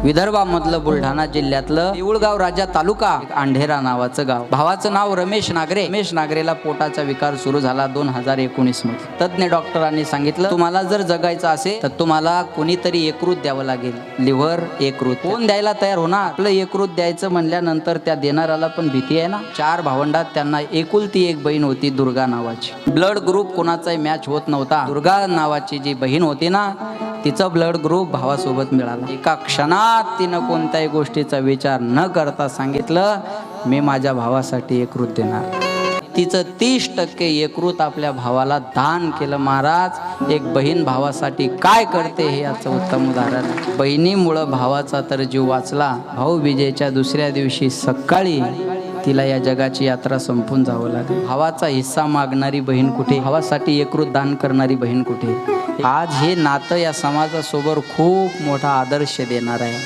विदर्भामधलं बुलढाणा जिल्ह्यातलं देऊळगाव राजा तालुका अंढेरा नावाचं गाव. भावाचं नाव रमेश नागरे. रमेश नागरेला पोटाचा विकार सुरू झाला 2019 मध्ये. तज्ञ डॉक्टरांनी सांगितलं तुम्हाला जर जगायचं असेल तर तुम्हाला कोणीतरी यकृत द्यावं लागेल. लिव्हर यकृत कोण द्यायला तयार होणार? आपलं यकृत द्यायचं म्हणल्यानंतर त्या देणाऱ्याला पण भीती आहे ना. 4 भावंडात त्यांना एकुलती एक बहीण होती दुर्गा नावाची. ब्लड ग्रुप कोणाचाही मॅच होत नव्हता. दुर्गा नावाची जी बहीण होती ना तिचा ब्लड ग्रुप भावासोबत मिळाला. एका क्षणात तिनं कोणत्याही गोष्टीचा विचार न करता सांगितलं मी माझ्या भावासाठी यकृत देणार. तिचं 30% यकृत आपल्या भावाला दान केलं. महाराज, एक बहीण भावासाठी काय करते हे याचं उत्तम उदाहरण. बहिणीमुळं भावाचा तर जीव वाचला. भाऊ विजेच्या दुसऱ्या दिवशी सकाळी तिला या जगाची यात्रा संपून जावं लागेल. भावाचा हिस्सा मागणारी बहीण कुठे? भावासाठी यकृत दान करणारी बहीण कुठे? आज हे नातं या समाजासोबत खूप मोठा आदर्श देणार आहे.